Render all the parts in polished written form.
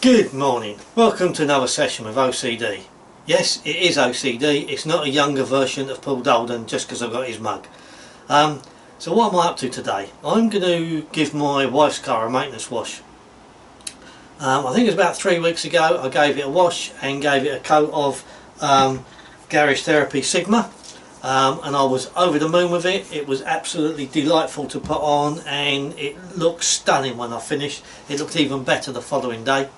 Good morning, welcome to another session with OCD. Yes, it is OCD, it's not a younger version of Paul Dolden just because I've got his mug. So what am I up to today? I'm going to give my wife's car a maintenance wash. I think it was about 3 weeks ago I gave it a wash and gave it a coat of Garage Therapy Sigma, and I was over the moon with it. It was absolutely delightful to put on and it looked stunning when I finished. It looked even better the following day.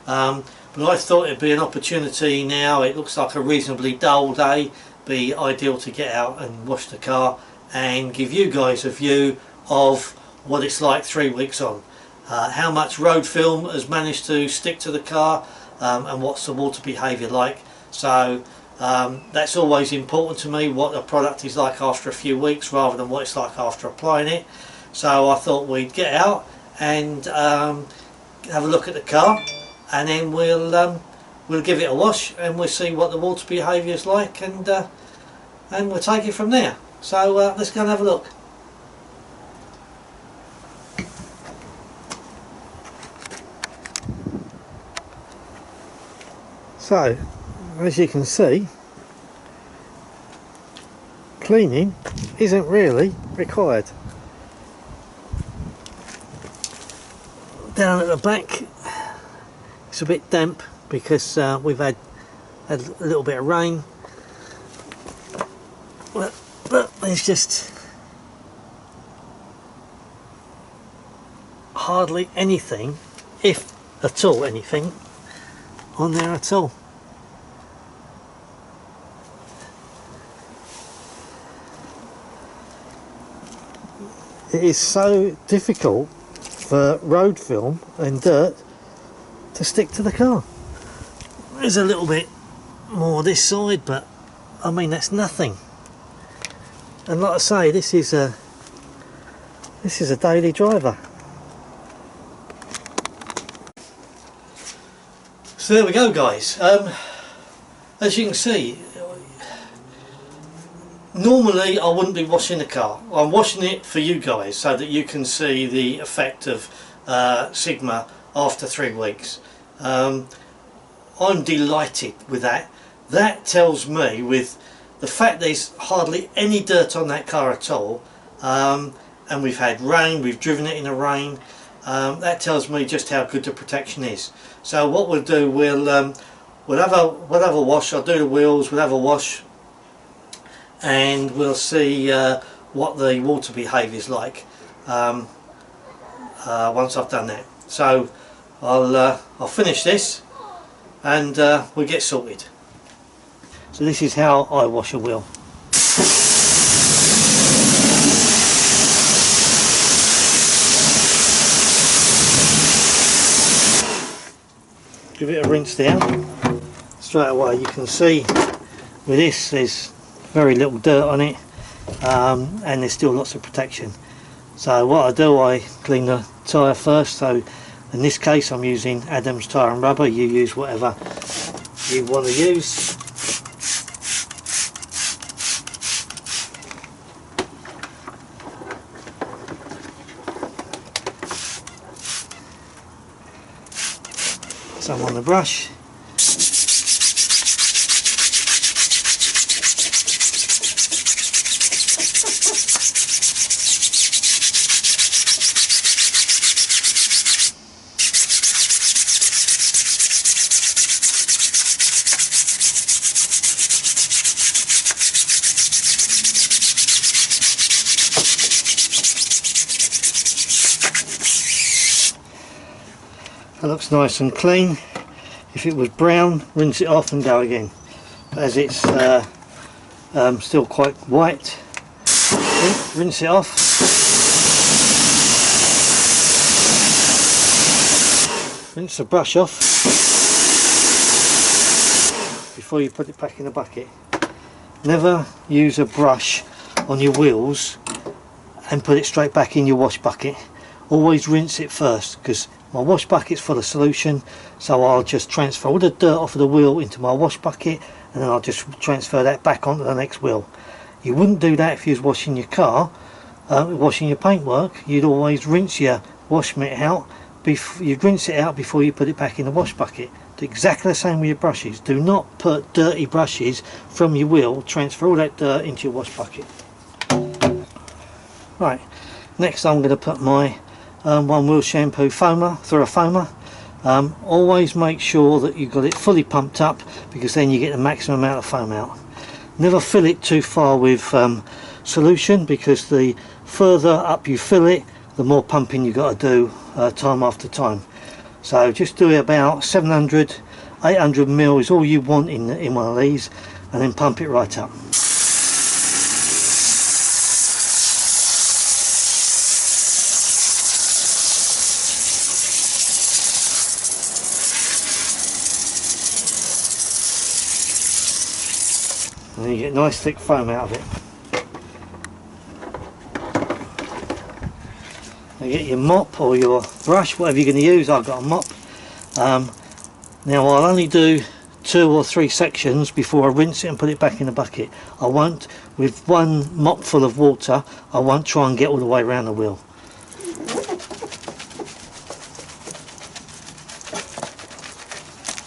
But I thought it'd be an opportunity now. It looks like a reasonably dull day, be ideal to get out and wash the car and give you guys a view of what it's like 3 weeks on. How much road film has managed to stick to the car, and what's the water behaviour like. So that's always important to me, what the product is like after a few weeks rather than what it's like after applying it. So I thought we'd get out and have a look at the car, and then we'll give it a wash and we'll see what the water behaviour is like, and we'll take it from there. So let's go and have a look. So as you can see, cleaning isn't really required. Down at the back it's a bit damp because we've had a little bit of rain, but there's just hardly anything, if at all anything, on there at all. It is so difficult for road film and dirt to stick to the car. There's a little bit more this side, but I mean that's nothing. And like I say, this is a daily driver. So there we go, guys. As you can see, normally I wouldn't be washing the car. I'm washing it for you guys so that you can see the effect of Sigma after 3 weeks. I'm delighted with that. That tells me, with the fact there's hardly any dirt on that car at all, and we've had rain, we've driven it in the rain, that tells me just how good the protection is. So what we'll do, we'll have a wash. I'll do the wheels, we'll have a wash, and we'll see what the water behaviour is like once I've done that. So I'll finish this and we'll get sorted. So this is how I wash a wheel. Give it a rinse down. Straight away you can see with this there's very little dirt on it, and there's still lots of protection. So what I do, I clean the tyre first. So in this case I'm using Adams tyre and rubber. You use whatever you want to use. Some on the brush. That looks nice and clean. If it was brown, rinse it off and go again. But as it's still quite white, rinse it off. Rinse the brush off before you put it back in the bucket. Never use a brush on your wheels and put it straight back in your wash bucket. Always rinse it first, because my wash bucket's full of solution, so I'll just transfer all the dirt off of the wheel into my wash bucket, and then I'll just transfer that back onto the next wheel. You wouldn't do that if you was washing your car, washing your paintwork. You'd always rinse your wash mitt out you rinse it out before you put it back in the wash bucket. Do exactly the same with your brushes. Do not put dirty brushes from your wheel, transfer all that dirt into your wash bucket. Right, next I'm going to put my one wheel shampoo foamer through a foamer. Always make sure that you've got it fully pumped up, because then you get the maximum amount of foam out. Never fill it too far with solution, because the further up you fill it, the more pumping you've got to do time after time. So just do it about 700, 800 ml is all you want in one of these, and then pump it right up. And then you get nice thick foam out of it. Now get your mop or your brush, whatever you're going to use. I've got a mop. Now I'll only do 2 or 3 sections before I rinse it and put it back in the bucket. I won't, with one mop full of water, I won't try and get all the way around the wheel.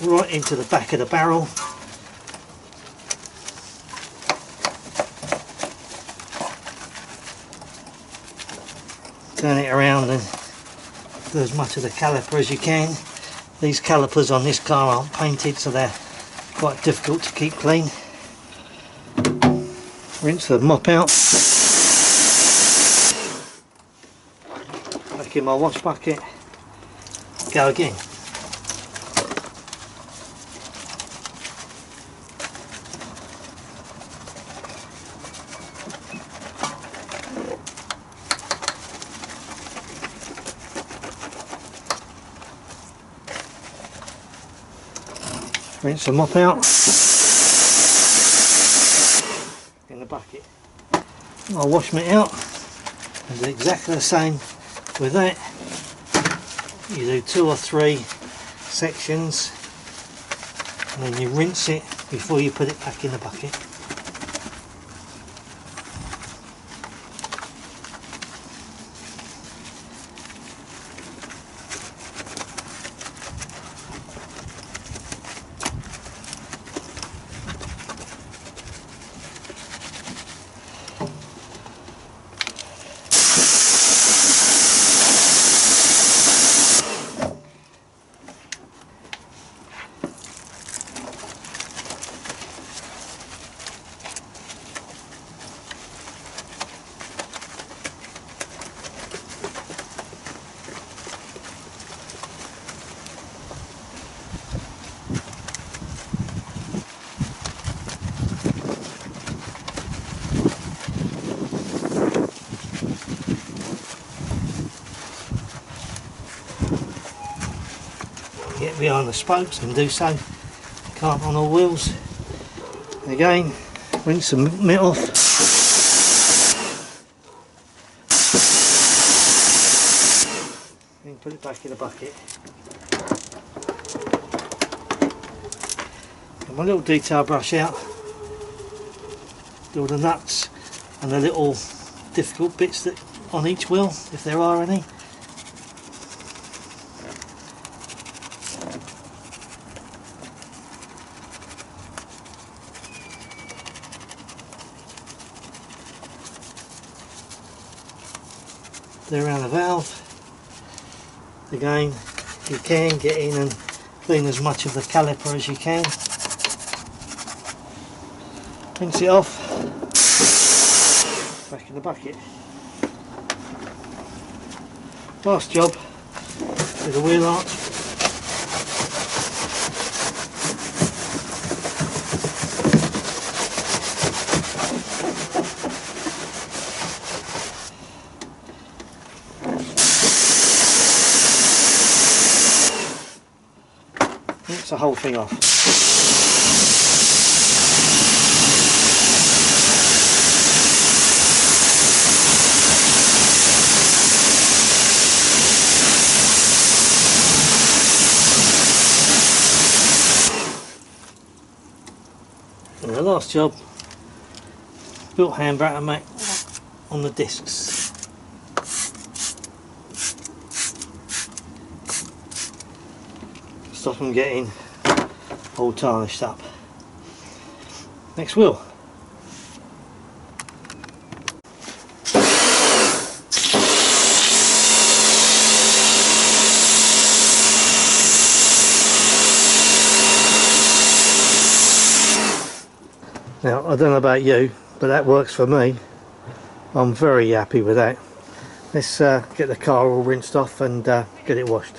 Right into the back of the barrel. Turn it around and do as much of the caliper as you can. These calipers on this car aren't painted, so they're quite difficult to keep clean. Rinse the mop out. Back in my wash bucket. Go again. Rinse the mop out in the bucket. I'll wash it out and do exactly the same with that. You do 2 or 3 sections and then you rinse it before you put it back in the bucket. Get behind the spokes and do so. Can't on all wheels. Again, rinse the mitt off. And put it back in the bucket. Get my little detail brush out. Do all the nuts and the little difficult bits that on each wheel, if there are any. Around the valve. Again, if you can, get in and clean as much of the caliper as you can. Rinse it off. Back in the bucket. Last job with the wheel arch. The whole thing off. And the last job, built handbrake mat on the discs. stop them getting all tarnished up. Next wheel. Now, I don't know about you, but that works for me. I'm very happy with that. Let's get the car all rinsed off and get it washed.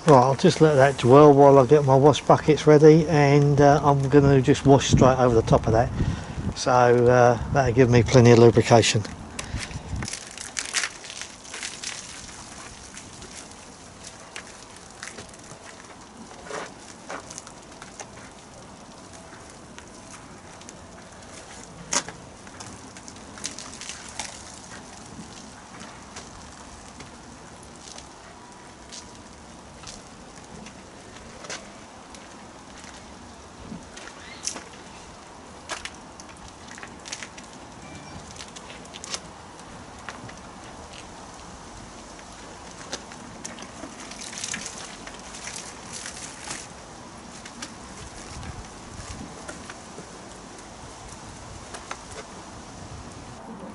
Right, I'll just let that dwell while I get my wash buckets ready, and I'm going to just wash straight over the top of that, so that'll give me plenty of lubrication.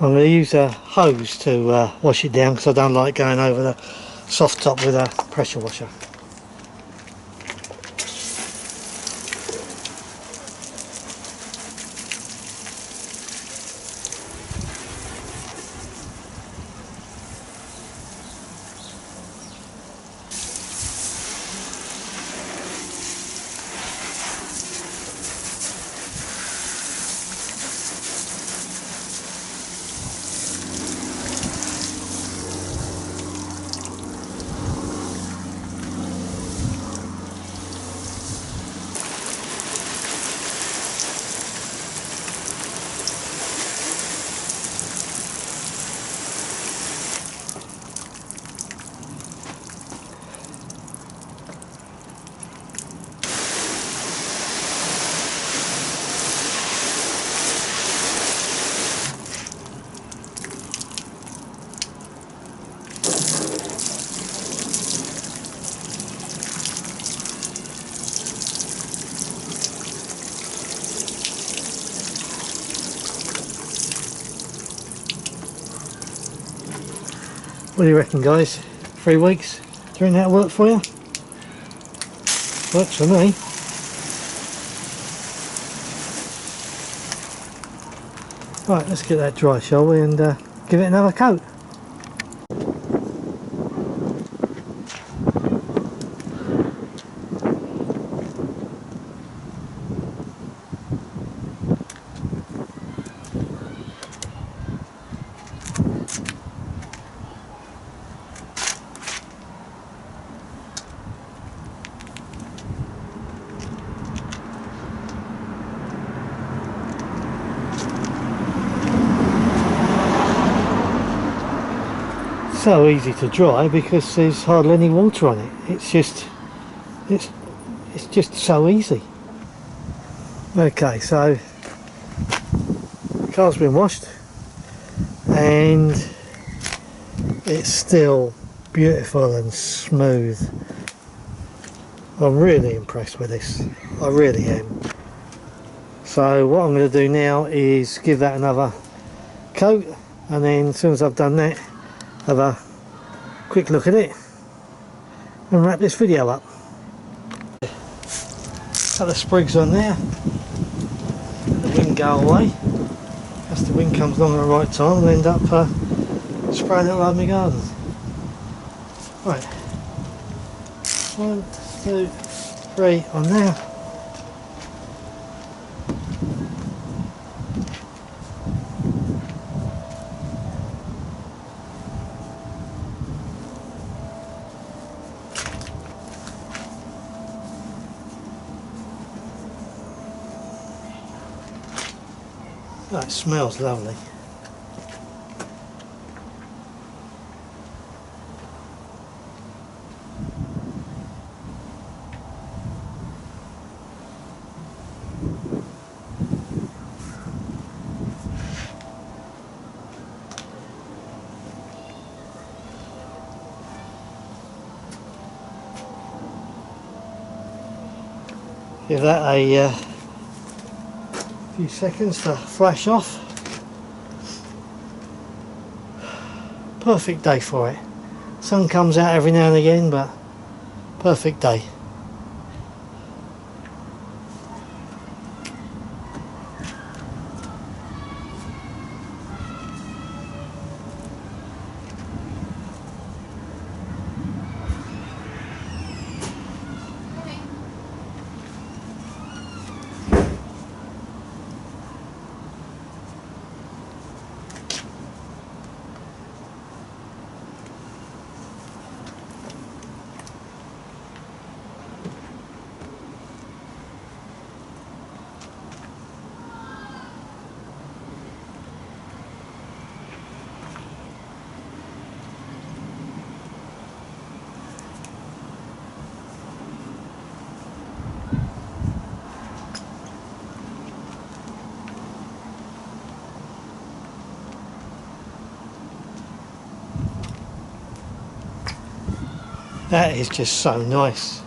I'm going to use a hose to wash it down, because I don't like going over the soft top with a pressure washer. What do you reckon, guys? 3 weeks? Do you think that'll work for you? Works for me. Right, let's get that dry, shall we, and give it another coat. So easy to dry because there's hardly any water on it. It's just so easy. Okay, so the car's been washed and it's still beautiful and smooth. I'm really impressed with this. I really am. So what I'm going to do now is give that another coat, and then as soon as I've done that, have a quick look at it and wrap this video up. Cut the sprigs on there, let the wind go away. As the wind comes along at the right time, I'll end up spraying it all over my garden. Right, 1, 2, 3 on there. That smells lovely. Give that a few seconds to flash off. Perfect day for it. Sun comes out every now and again, but perfect day. That is just so nice.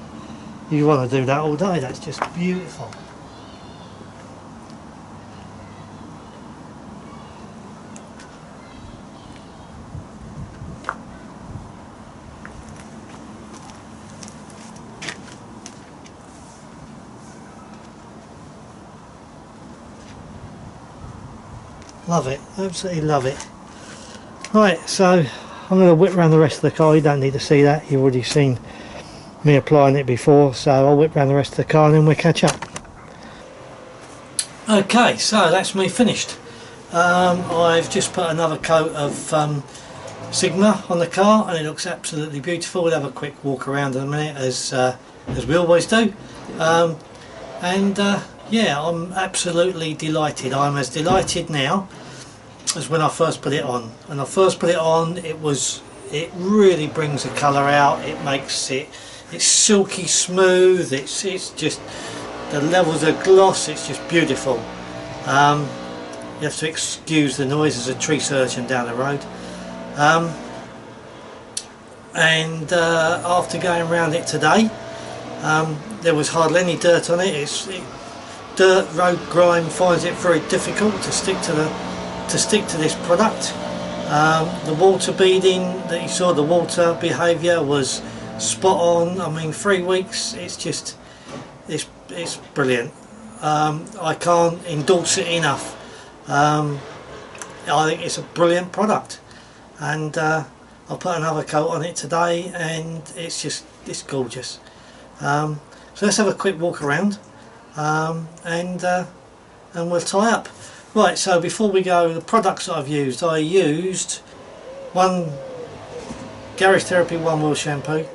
You want to do that all day, that's just beautiful. Love it, absolutely love it. Right, so I'm going to whip around the rest of the car. You don't need to see that, you've already seen me applying it before, so I'll whip around the rest of the car and then we'll catch up. Okay, so that's me finished. I've just put another coat of Sigma on the car and it looks absolutely beautiful. We'll have a quick walk around in a minute as we always do. Yeah, I'm absolutely delighted. I'm as delighted now as when I first put it on. When I first put it on, it really brings the colour out. It makes it's silky smooth. It's just the levels of gloss. It's just beautiful. You have to excuse the noise. There's a tree surgeon down the road. After going around it today, there was hardly any dirt on it. Dirt, road grime finds it very difficult to stick to this product. The water beading that you saw, the water behaviour was spot on. I mean, 3 weeks, it's brilliant. I can't endorse it enough. I think it's a brilliant product, and I'll put another coat on it today and it's gorgeous. So let's have a quick walk around and we'll tie up. Right, so before we go, the products that I've used, I used one Garage Therapy 1 wheel shampoo.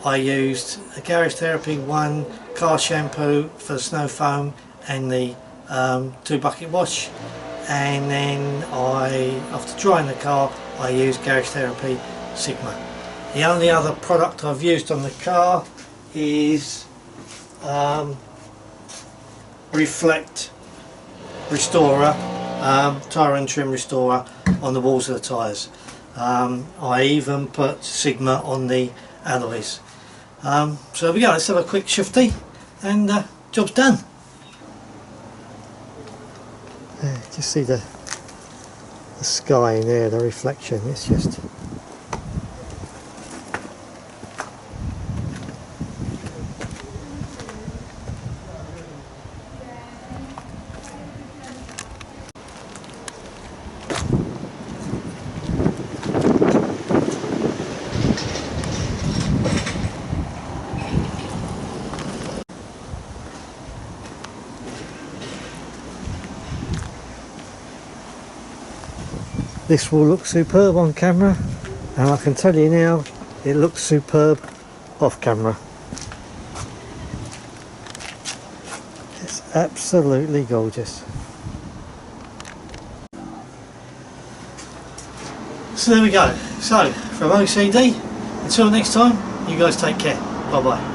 I used a Garage Therapy 1 car shampoo for the snow foam and the 2 bucket wash, and then after drying the car, I used Garage Therapy Sigma. The only other product I've used on the car is Reflect Restorer, tyre and trim restorer on the walls of the tyres. I even put Sigma on the alloys. So there we go, let's have a quick shifty and job's done. Just see the sky in there, the reflection, it's just This will look superb on camera, and I can tell you now, it looks superb off camera. It's absolutely gorgeous. So there we go. So from OCD, until next time, you guys take care. Bye bye.